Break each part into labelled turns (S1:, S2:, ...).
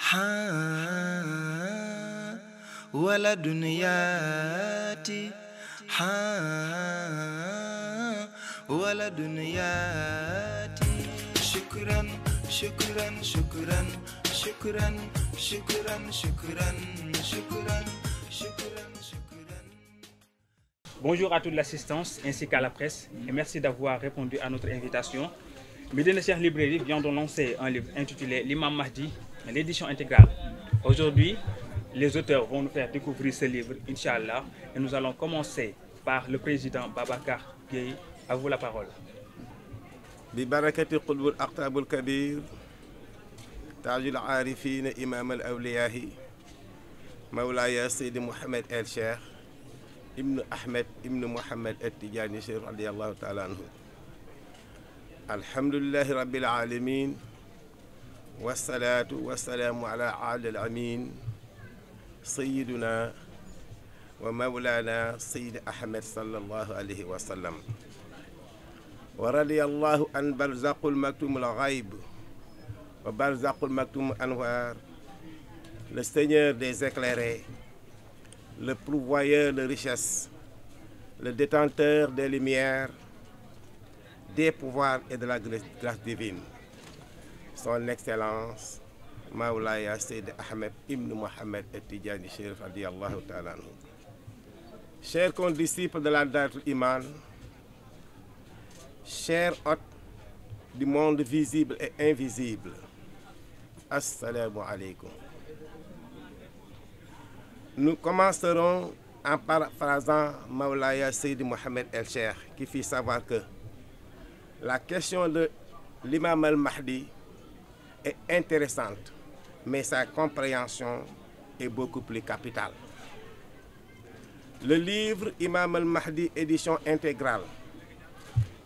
S1: ها ولا دنياتي ها ولا دنياتي شكرا شكرا شكرا شكرا شكرا شكرا شكرا شكرا شكرا.
S2: Bonjour à toute l'assistance ainsi qu'à la presse et merci d'avoir répondu à notre invitation. Médina Cheikh Librairie vient de lancer un livre intitulé L'Imam Mahdi, l'édition intégrale. Aujourd'hui, les auteurs vont nous faire découvrir ce livre, Inch'Allah, et nous allons commencer par le président Babacar Gueye. À vous la parole.
S3: ببركة قلب الأقطاب الكبير تاج العارفين إمام الأولياء مولاي سيد محمد الشيخ ابن أحمد ابن محمد التجاني شيخ رضي الله تعالى عنه. الحمد لله رب العالمين والصلاة والسلام على عال الأمين سيدنا ومولانا سيد أحمد صلى الله عليه وسلم. ورضي الله عن برزق المكتوم الغيب وبرزق المكتوم أنوار, le Seigneur des éclairés, le pourvoyeur de richesses, le détenteur des lumières, des pouvoirs et de la grâce divine, son Excellence Maoulaya Seyd Ahmed Ibn Mohamed At-Tidjani Chérif radiyallahu ta'ala anhu. Chers condisciples de la Daratul Iman, chers hôtes du monde visible et invisible, assalamu alaikum. Nous commencerons en paraphrasant Maoulaya Seyd Mohamed El Cheikh qui fit savoir que la question de l'imam al-Mahdi est intéressante, mais sa compréhension est beaucoup plus capitale. Le livre Imam al-Mahdi, édition intégrale,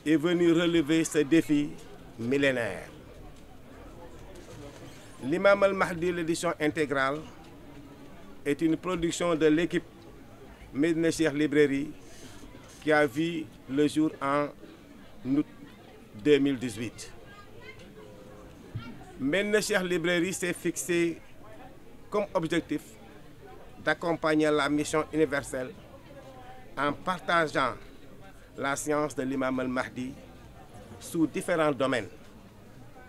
S3: est venu relever ce défi millénaire. L'Imam al-Mahdi, l'édition intégrale, est une production de l'équipe Médina Cheikh Librairie qui a vu le jour en août 2018. Médina Cheikh Librairie s'est fixé comme objectif d'accompagner la mission universelle en partageant la science de l'imam al-Mahdi sous différents domaines,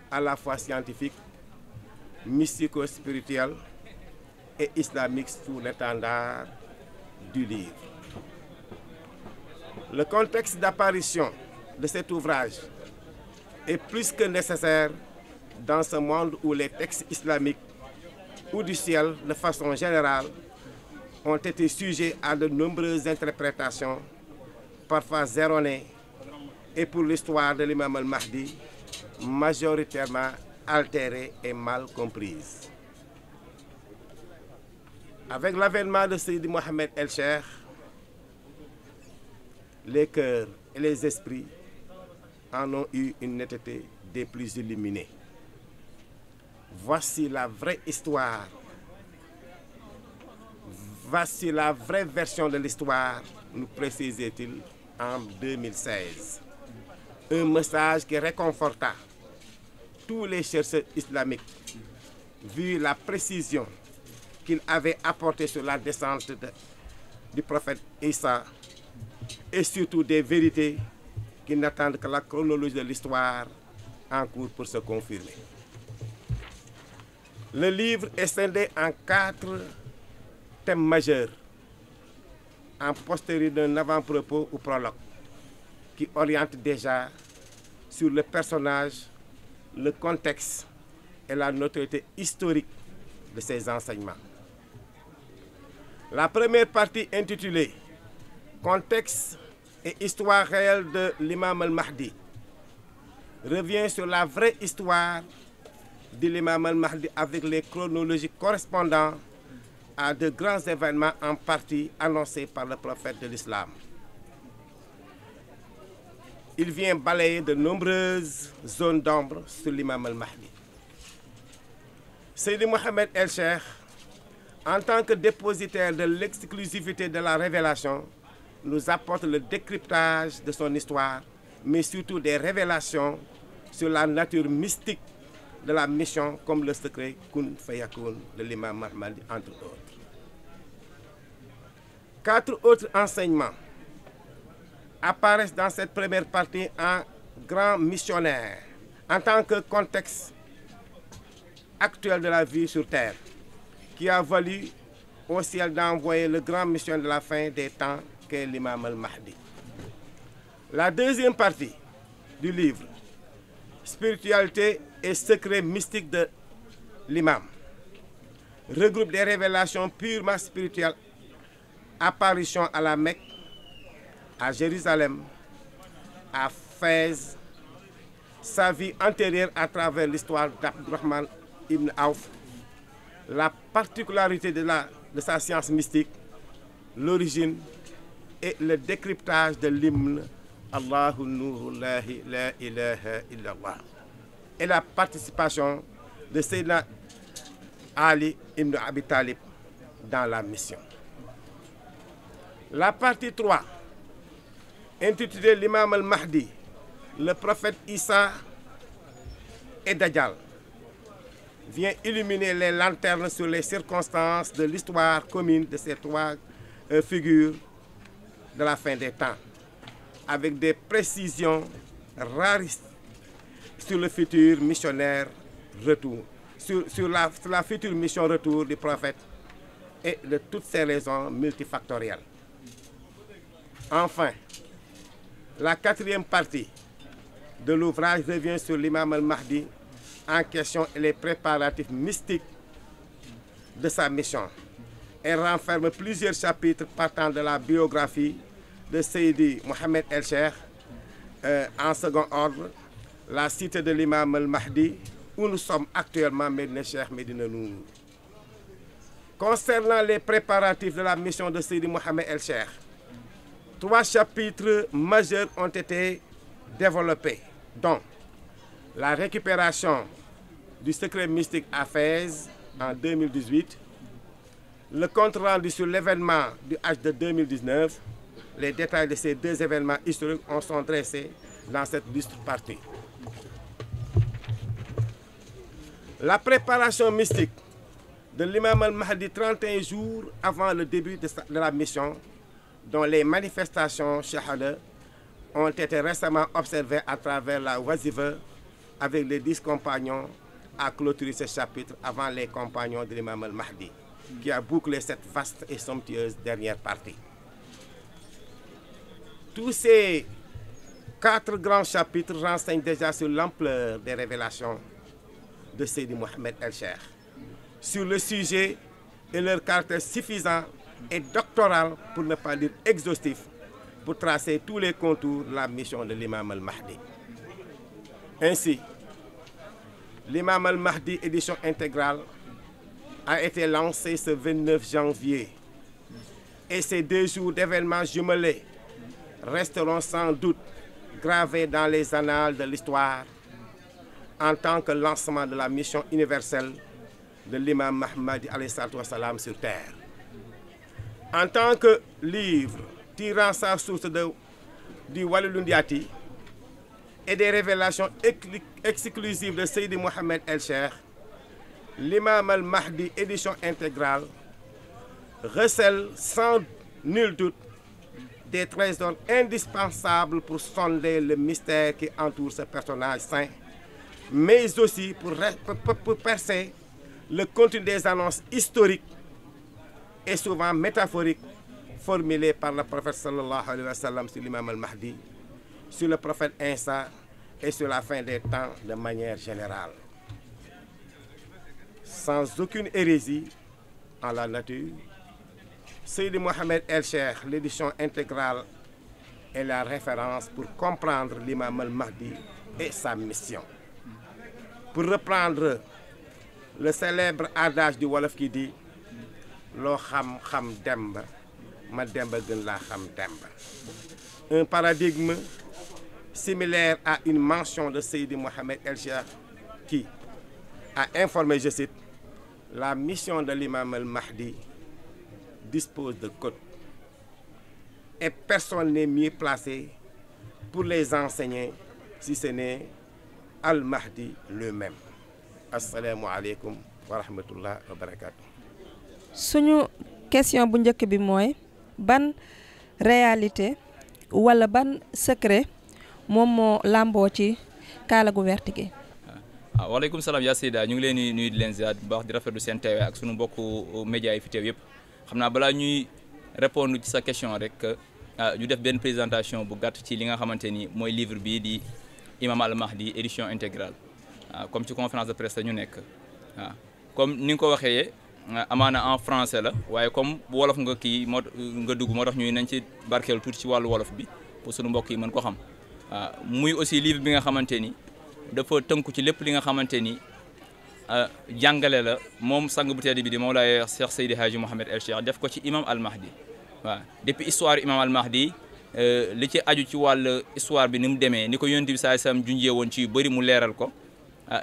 S3: à la fois scientifiques, mystico-spirituels et islamiques sous l'étendard du livre. Le contexte d'apparition de cet ouvrage est plus que nécessaire dans ce monde où les textes islamiques ou du ciel, de façon générale, ont été sujets à de nombreuses interprétations, parfois erronées, et pour l'histoire de l'imam al-Mahdi, majoritairement altérées et mal comprises. Avec l'avènement de Seydi Mohamed El Cheikh, les cœurs et les esprits en ont eu une netteté des plus illuminés. Voici la vraie histoire. Voici la vraie version de l'histoire, nous précisait-il en 2016. Un message qui réconforta tous les chercheurs islamiques, vu la précision qu'il avait apportée sur la descente du prophète Isa, et surtout des vérités qui n'attendent que la chronologie de l'histoire en cours pour se confirmer. Le livre est scindé en 4 thèmes majeurs, en postérieur d'un avant-propos ou prologue, qui oriente déjà sur le personnage, le contexte et la notoriété historique de ses enseignements. La première partie intitulée Contexte et histoire réelle de l'imam al-Mahdi revient sur la vraie histoire de l'imam al-Mahdi avec les chronologies correspondant à de grands événements en partie annoncés par le prophète de l'islam. Il vient balayer de nombreuses zones d'ombre sur l'imam al-Mahdi. Seydi Mohamed El Cheikh, en tant que dépositaire de l'exclusivité de la révélation, nous apporte le décryptage de son histoire, mais surtout des révélations sur la nature mystique de la mission comme le secret Kun Fayakoun de l'imam Mahdi, entre autres. 4 autres enseignements apparaissent dans cette première partie en grand missionnaire, en tant que contexte actuel de la vie sur terre, qui a valu au ciel d'envoyer le grand mission de la fin des temps qu'est l'imam al-Mahdi. La deuxième partie du livre, Spiritualité et secret mystique de l'imam, regroupe des révélations purement spirituelles, apparitions à la Mecque, à Jérusalem, à Fès, sa vie antérieure à travers l'histoire d'Abdurrahman ibn Auf, la particularité de sa science mystique, l'origine et le décryptage de l'hymne Allahu Nurullahi la ilaha illallah, et la participation de Sayyidina Ali ibn Abi Talib dans la mission. La partie 3, intitulée l'imam al-Mahdi, le prophète Issa et Dajjal, vient illuminer les lanternes sur les circonstances de l'histoire commune de ces 3 figures de la fin des temps, avec des précisions raristes sur le futur missionnaire retour, sur la future mission retour du prophète et de toutes ces raisons multifactorielles. Enfin, la 4e partie de l'ouvrage revient sur l'imam al-Mahdi en question et les préparatifs mystiques de sa mission. Elle renferme plusieurs chapitres partant de la biographie de Seydi Mohamed El-Cheikh, en second ordre, la cité de l'imam al-Mahdi, où nous sommes actuellement, Médina Cheikh, Médina Nour. Concernant les préparatifs de la mission de Seydi Mohamed El-Cheikh, 3 chapitres majeurs ont été développés, dont la récupération du secret mystique à Fès en 2018, le compte rendu sur l'événement du Hajj de 2019. Les détails de ces 2 événements historiques sont dressés dans cette illustre partie. La préparation mystique de l'imam al-Mahdi 31 jours avant le début de la mission, dont les manifestations shahada ont été récemment observées à travers la wazifa avec les 10 compagnons, a clôturé ce chapitre avant les compagnons de l'imam al-Mahdi, qui a bouclé cette vaste et somptueuse dernière partie. Tous ces 4 grands chapitres renseignent déjà sur l'ampleur des révélations de Seydi Mohamed El-Cheikh, sur le sujet et leur caractère suffisant et doctoral, pour ne pas dire exhaustif, pour tracer tous les contours de la mission de l'imam al-Mahdi. Ainsi, l'imam al-Mahdi édition intégrale a été lancé ce 29 janvier et ces 2 jours d'événements jumelés resteront sans doute gravés dans les annales de l'histoire en tant que lancement de la mission universelle de l'imam Mahdi alayhi salatu wassalam sur terre. En tant que livre tirant sa source du Walilundiati et des révélations exclusives de Seydi Mohamed El-Cheikh, l'imam al-Mahdi édition intégrale recèle sans nul doute des trésors indispensables pour sonder le mystère qui entoure ce personnage saint, mais aussi pour percer le contenu des annonces historiques et souvent métaphoriques formulées par le prophète sallallahu alayhi wa sallam sur l'imam al-Mahdi, sur le prophète Isa et sur la fin des temps de manière générale. Sans aucune hérésie en la nature, Seydi Mohamed El-Cheikh, l'édition intégrale, est la référence pour comprendre l'imam al-Mahdi et sa mission. Pour reprendre le célèbre adage du Wolof qui dit « Lo xam xam demba, ma demba gën la xam demba ». Un paradigme similaire à une mention de Seydi Mohamed El-Cheikh qui a informé, je cite, « La mission de l'imam al-Mahdi dispose de codes et personne n'est mieux placé pour les enseigner si ce n'est al-Mahdi lui-même. » asalaamualeykum wa rahmatullah wa barakaatu.
S4: suñu question bu njëkk bi mooy ban réalité wala ban secret moom moo làmboo ci kaala gu vert gi.
S5: waaleykum salaam yaa Seyda ñu ngi leen di nuyu di leen ziar bu baax di rafetlu seen teewee ak suñu mbokku média yi fi teew yëpp xam naa balaa ñuy répondre ci sa question rek ñu def benn présentation bu gàtt ci li nga xamante ni mooy livre bii di Imam Al Mahdi édition intégrale comme ci conférence de presse la ñu nekk comme ni nga ko waxee amaana en français la waaye comme wolof nga kii moo nga dugg moo tax ñuy nañ ci barkeelu tuuti ci wàllu wolof bi pour suñu mbokk yi mën ko xam muy aussi livre bi nga xamante ni dafa tënku ci lépp li nga xamante ni jàngale la moom sang bu tedd bi di Mawlaay Cheikh Seydi Hadji Mouhamed El Cheikh def ko ci Imam Al Mahdi waaw depuis histoire Imam Al Mahdi li ci aju ci wàll histoire bi ni mu demee ni ko Yonent bi sallallahu alayhi wasallam junjee woon ci yu bëri mu leeral ko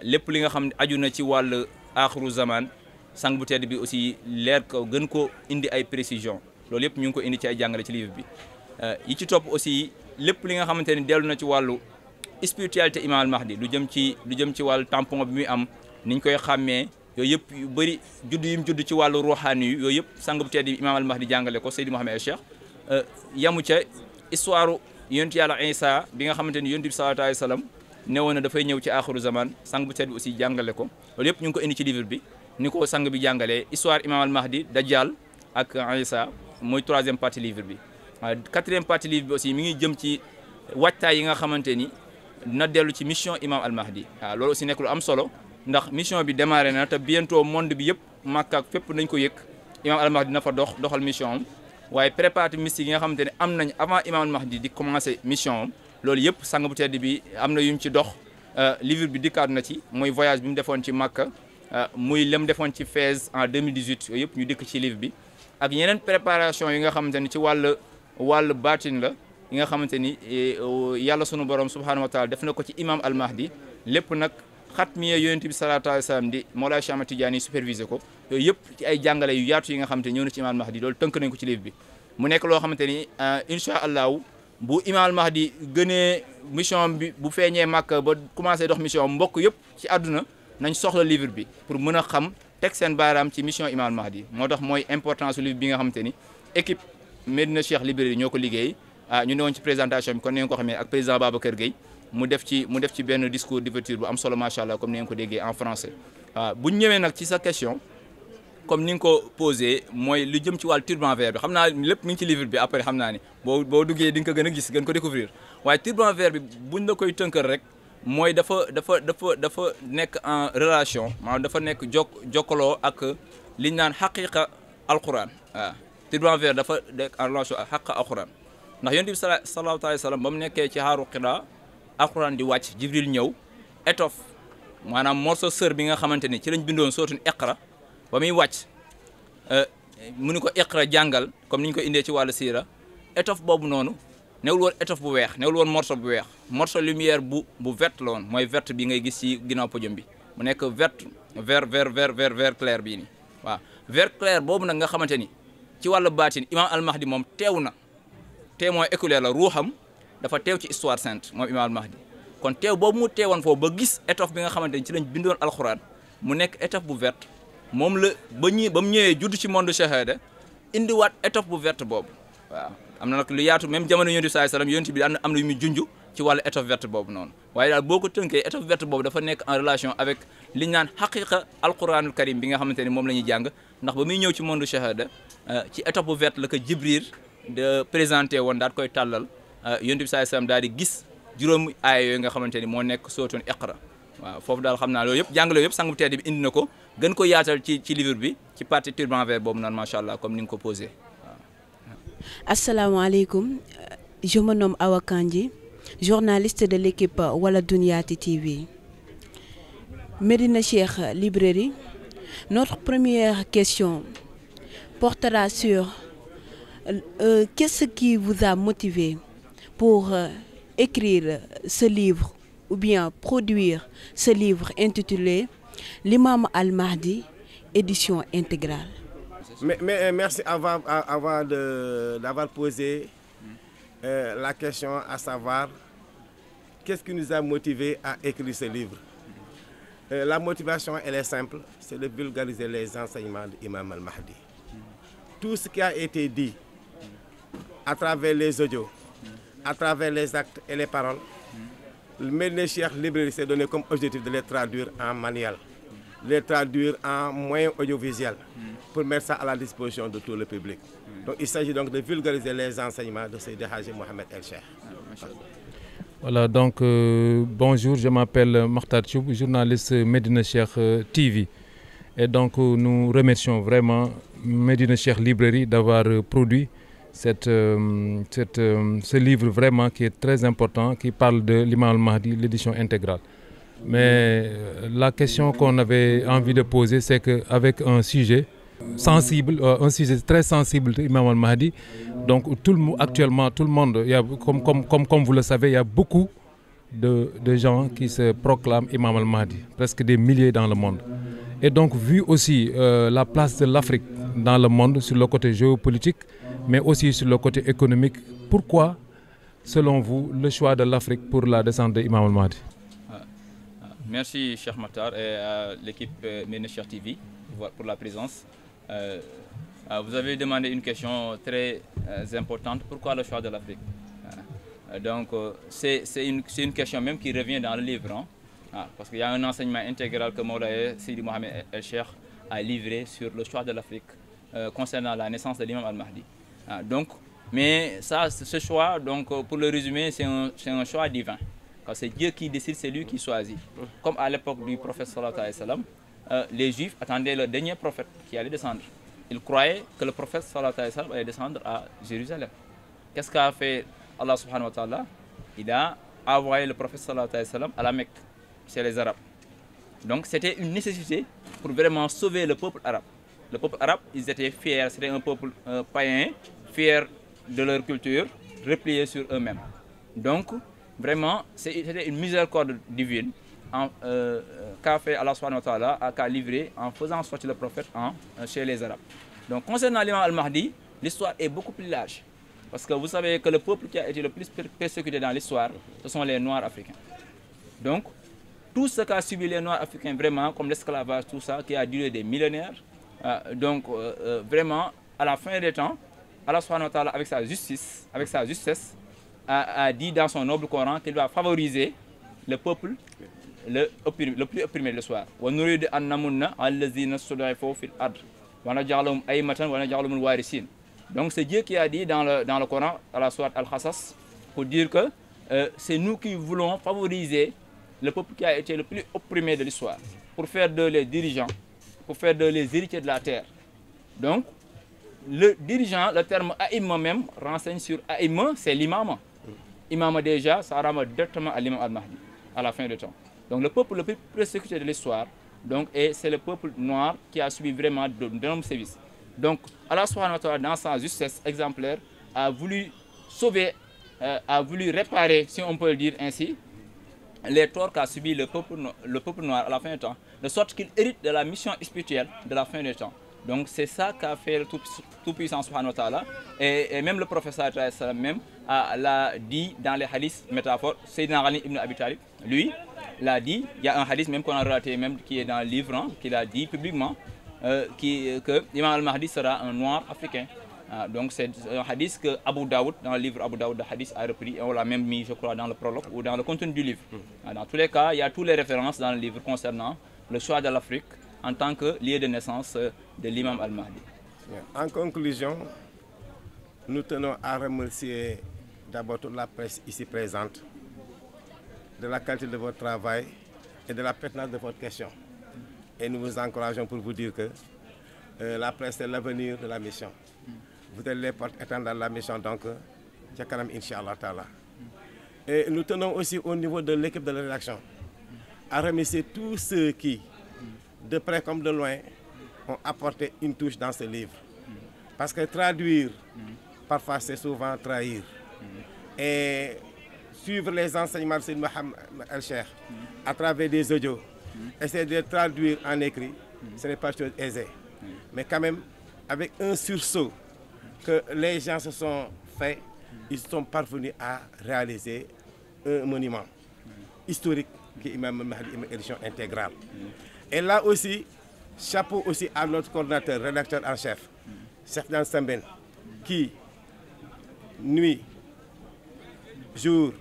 S5: lépp li nga xam ne aju na ci wàll aaxiru zaman sang bu tedd bi aussi leer ko gën ko indi ay précision loolu yëpp ñu ngi ko indi ci ay jàngale ci livre bi yi ci topp aussi lépp li nga xamante ni dellu na ci wàllu spiritualité Imam Al Mahdi lu jëm ci wàllu tampon bi muy am niñ koy xàmmee yooyu yëpp yu bëri judd yi mu judd ci wàllu ruuxaani yu yooyu yëpp sang bu tedd Imam Al Mahdi jàngale ko Seydi Mouhamed El Cheikh yamu ca histoire yonent yàlla Isa bi nga xamante ni yonent bi sallallahu alayhi wa sallam newoon na dafay ñëw ci aaxiru zaman sang bu tedd bi aussi jàngale ko loolu yëpp ñu ngi ko indi ci livre bi ni ko sang bi jàngalee histoire Imam Al Mahdi Dajjal ak Isa mooy 3e partie livre bi 4e partie livre bi aussi mi ngi jëm ci waajtaay yi nga xamante ni dina dellu ci mission Imam Al Mahdi waaw loolu aussi nekk lu am solo ndax mission bi démarré na te bientôt monde bi yëpp Makka ak fépp nañ ko yëg Imam Al Mahdi dina fa doxal mission am waaye préparatifs mystiques yi nga xamante ne am nañ avant Imam Al Mahdi di commencer mission am loolu yëpp sang bu tedd bi am na yu mu ci dox livre bi dikkaat na ci mooy voyage bi mu defoon ci Makka muy lem defoon ci Fès en 2018 yooyu yëpp ñu dikk ci livre bi ak yeneen préparation yi nga xamante ni ci wàll baatin la yi nga xamante ni yàlla sunu borom subhanahu wa taala def na ko ci Imam Al Mahdi lépp nag xatmiya yonent bi sallallahu alayhi wa sallam di Mawlaay Cheikh Ahmad Tidiane supervisé ko yooyu yëpp ci ay jàngale yu yaatu yi nga xamante ni ñëw na ci Imam Al Mahdi loolu tënk nañ ko ci livre bi mu nekk loo xamante ni incha allahu bu Imam Al Mahdi gënee mission bi bu feeñee Makka ba commencé dox mission mbokk yëpp ci àdduna nañ soxla livre bi pour mën a xam teg seen baaraam ci mission Imam Al Mahdi moo tax mooy importance su livre bi nga xamante ni équipe Medina Cheikh Librairie ñoo ko liggéey ñu ne woon ci présentation bi kon ni nga ko xamee ak président Babacar Gueye mu def ci benn discours d'ouverture bu am solo macha allah comme ni nga ko déggee en français bu ñu ñëwee nag ci sa question comme ni nga ko posé mooy lu jëm ci wàllu turban vert bi xam naa lépp mi ngi ci livre bi après xam naa ni boo duggee di nga ko gën a gis gën ko découvrir waaye turban vert bi buñ la koy tënkal rek mooy dafa nekk en relation maanaam dafa nekk jokkaloo ak liñ naan xaqiqa alquran waaw turban vert dafa nekk en relation ak xaqiqa alquran ndax yonent bi sallallahu alayhi wa sallam ba mu nekkee ci xaaru Xiraa alquran di wàcc Jibril ñëw étoffe maanaam morceau sër bi nga xamante ni ci lañ bindoon sootun Iqra ba muy wàcc mu ni ko Iqra jàngal comme ni ñu ko indee ci wàllu siira étoffe boobu noonu newul woon étoffe bu weex newul woon morceau bu weex morceau lumière bu verte la woon mooy verte bi ngay gis ci ginnaaw podium bi mu nekk vert clair bii nii waaw vert clair boobu nag nga xamante ni ci wàllu baatin Imam Al Mahdi moom teew na témoin oculaire la ruuxam dafa teew ci histoire sainte moom Imam Al Mahdi kon teew boobu mu teewoon foofu ba gis étoffe bi nga xamante ni ci lañ bindoon alxuraan mu nekk étoffe bu verte moom la ba mu ñëwee judd ci monde shahada indiwaat étoffe bu verte boobu waaw am na nag lu yaatu même jamono yonent bi sallallahu alayhi wasallam yonent bi am na yu muy junj ci wàllu étoffe verte boobu noonu waaye daal boo ko tënkee étoffe verte boobu dafa nekk en relation avec li ñu naan xaqiqa alquranul karim bi nga xamante ni moom la ñuy jàng ndax ba muy ñëw ci monde shahada ci étoffe bu verte la ko Jibril de présenté woon daal koy tàllal yonent bi sallallahu alayhi wasallam daal di gis juróomi aaya yooyu nga xamante ni moo nekk sootoon Iqra waaw foofu daal xam naa loolu yëpp jàngale yëpp sang bu tedd bi indi na ko gën ko yaatal ci livre bi ci partie turban vert boobu noonu macha allah comme ni nga ko posé waaw.
S6: asalaamaaleykum je me nomme Awa Kandji journaliste de l'équipe Waladounyati TV. Medina Cheikh Librairie, notre première question portera sur qu'est-ce qui vous a motivé pour écrire ce livre ou bien produire ce livre intitulé L'Imam Al Mahdi, édition intégrale.
S3: Mais merci avant d'avoir posé la question à savoir qu'est-ce qui nous a motivé à écrire ce livre. La motivation, elle est simple, c'est de vulgariser les enseignements de l'imam al-Mahdi. Tout ce qui a été dit à travers les audios, à travers les actes et les paroles, le Médina Cheikh Librairie s'est donné comme objectif de les traduire en manuel, de les traduire en moyen audiovisuel, pour mettre ça à la disposition de tout le public. Donc il s'agit donc de vulgariser les enseignements de Seydi Hadji Mohamed El Cheikh.
S7: Voilà, donc bonjour, je m'appelle Makhtar Thioub, journaliste Médina Cheikh TV. Et donc nous remercions vraiment Médina Cheikh Librairie d'avoir produit ce livre vraiment qui est très important, qui parle de l'imam al-Mahdi, l'édition intégrale. Mais la question qu'on avait envie de poser, c'est qu'avec un sujet sensible, un sujet très sensible de l'imam al-Mahdi, donc actuellement tout le monde, il y a, comme vous le savez, il y a beaucoup de gens qui se proclament imam al-Mahdi, presque des milliers dans le monde. Et donc vu aussi la place de l'Afrique dans le monde sur le côté géopolitique, mais aussi sur le côté économique, pourquoi, selon vous, le choix de l'Afrique pour la descente de l'imam al-Mahdi?
S5: Merci Cheikh Makhtar et à l'équipe Médina Cheikh TV pour la présence. Vous avez demandé une question très importante, pourquoi le choix de l'Afrique? Donc c'est une question même qui revient dans le livre, hein? Parce qu'il y a un enseignement intégral que Moulaye Seydi Mohamed El Cheikh a livré sur le choix de l'Afrique concernant la naissance de l'imam al-Mahdi. Donc, mais ça, ce choix, donc, pour le résumer, c'est un choix divin. C'est Dieu qui décide, c'est lui qui choisit. Comme à l'époque du prophète sallallahu alayhi wa sallam, les Juifs attendaient le dernier prophète qui allait descendre. Ils croyaient que le prophète sallallahu alayhi wa sallam allait descendre à Jérusalem. Qu'est-ce qu'a fait Allah subhanahu wa ta'ala? Il a envoyé le prophète sallallahu alayhi wa sallam à la Mecque, chez les Arabes. Donc c'était une nécessité pour vraiment sauver le peuple arabe. Le peuple arabe, ils étaient fiers, c'était un peuple païen, fier de leur culture, replié sur eux-mêmes. Donc, vraiment, c'était une miséricorde divine qu'a fait Allah subhanahu wa ta'ala, qu'a livré en faisant sortir le prophète chez les Arabes. Donc, concernant l'imam al-Mahdi, l'histoire est beaucoup plus large. Parce que vous savez que le peuple qui a été le plus persécuté dans l'histoire, ce sont les Noirs africains. Donc, tout ce qu'a subi les Noirs africains, vraiment, comme l'esclavage, tout ça, qui a duré des millénaires, vraiment, à la fin des temps, Allah subhanahu wa ta'ala, avec sa justesse, a dit dans son noble Coran qu'il va favoriser le peuple le plus opprimé de l'histoire. Donc c'est Dieu qui a dit dans le Coran, à la sourate Al-Qasas, pour dire que c'est nous qui voulons favoriser le peuple qui a été le plus opprimé de l'histoire, pour faire de les dirigeants, pour faire de les héritiers de la terre. Donc, le dirigeant, le terme Aïma même, renseigne sur Aïma, c'est l'imam. Imam déjà, ça ramène directement à l'imam al-Mahdi, à la fin du temps. Donc le peuple le plus persécuté de l'histoire, c'est le peuple noir qui a subi vraiment d'énormes sévices. Donc, Allah subhanahu wa ta'ala, dans sa justesse exemplaire, a voulu sauver, a voulu réparer, si on peut le dire ainsi, les torts qu'a subi le peuple noir à la fin du temps, de sorte qu'il hérite de la mission spirituelle de la fin du temps. Donc c'est ça qu'a fait le Tout-Puissant subhanahu wa ta'ala. Et même le professeur même l'a dit dans les hadiths métaphores. Sayyidina Ali ibn Abi Talib, lui, l'a dit. Il y a un hadith même qu'on a relaté, même qui est dans le livre, qu'il a dit publiquement, que l'imam al-Mahdi sera un noir africain. Donc c'est un hadith que Abu Daoud, dans le livre Abu Daoud, le hadith a repris, et on l'a même mis, je crois, dans le prologue ou dans le contenu du livre. Dans tous les cas, il y a toutes les références dans le livre concernant le choix de l'Afrique en tant que lieu de naissance de l'imam al-Mahdi.
S3: En conclusion, nous tenons à remercier d'abord toute la presse ici présente de la qualité de votre travail et de la pertinence de votre question. Et nous vous encourageons pour vous dire que la presse est l'avenir de la mission. Vous êtes les portes étendards de la mission, donc, Jakaram, Inch'Allah Ta'ala. Et nous tenons aussi au niveau de l'équipe de la rédaction à remercier tous ceux qui, de près comme de loin, ont apporté une touche dans ce livre. Parce que traduire, parfois c'est souvent trahir. Et suivre les enseignements de Seydi Mohamed El Cheikh à travers des audios, essayer de traduire en écrit, ce n'est pas chose aisée. Mais quand même, avec un sursaut que les gens se sont faits, ils sont parvenus à réaliser un monument historique qui est Imam Mahdi édition intégrale. Et là aussi, chapeau aussi à notre coordinateur, rédacteur en chef, Cheikh Dan Sambène, qui, nuit, jour,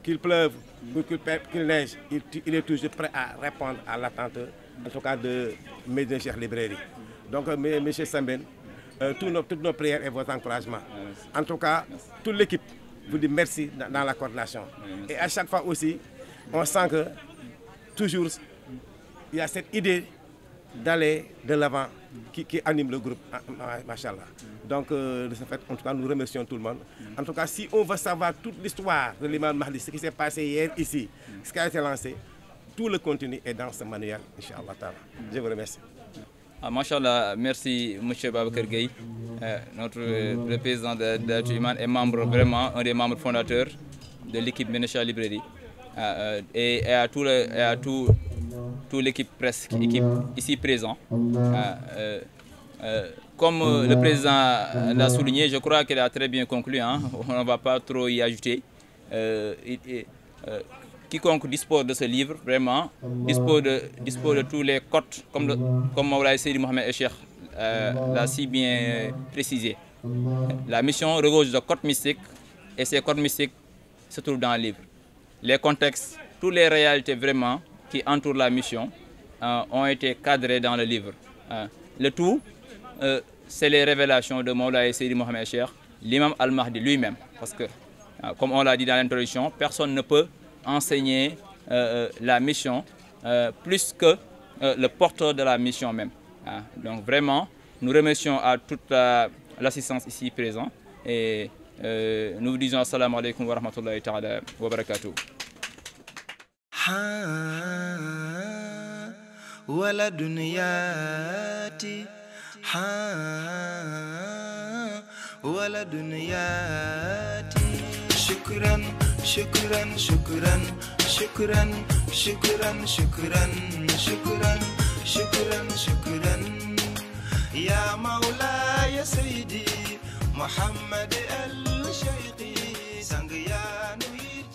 S3: qu'il pleuve ou qu'il neige, il est toujours prêt à répondre à l'attente, en tout cas de Médina Cheikh Librairie. Donc, M. Sambène, toutes nos prières et vos encouragements. En tout cas, toute l'équipe vous dit merci dans la coordination. Et à chaque fois aussi, on sent que toujours, il y a cette idée d'aller de l'avant qui anime le groupe, machallah. Donc, de ce fait, en tout cas, nous remercions tout le monde. En tout cas, si on veut savoir toute l'histoire de l'imam Mahdi, ce qui s'est passé hier ici, ce qui a été lancé, tout le contenu est dans ce manuel, Inch'Allah. Je vous remercie.
S5: Machallah, merci M. Babacar Gueye, le président de Tuiman et membre, vraiment un des membres fondateurs de l'équipe Médina Cheikh Librairie. Et à toute l'équipe presque, équipe ici présent. Comme le président l'a souligné, je crois qu'il a très bien conclu, hein, on ne va pas trop y ajouter. Quiconque dispose de ce livre, vraiment, dispose de tous les codes, comme Moulaye Seydi Mohamed Cheikh l'a si bien précisé. La mission regorge de codes mystiques et ces codes mystiques se trouvent dans le livre. Les contextes, toutes les réalités vraiment qui entourent la mission ont été cadrées dans le livre. Le tout, c'est les révélations de Moulaye Seydi Mohamed Cheikh, l'imam Al-Mahdi lui-même. Parce que, comme on l'a dit dans l'introduction, personne ne peut enseigner la mission plus que le porteur de la mission même. Donc vraiment, nous remercions à toute l'assistance ici présente et nous vous disons assalamu alaikum wa rahmatullahi ta'ala wa barakatuh.
S1: ولا دنياتي ولا دنياتي شكرا شكرا شكرا شكرا شكرا شكرا شكرا شكرا شكرا يا مولاي سيدي محمد الشيخي سانغيا نوير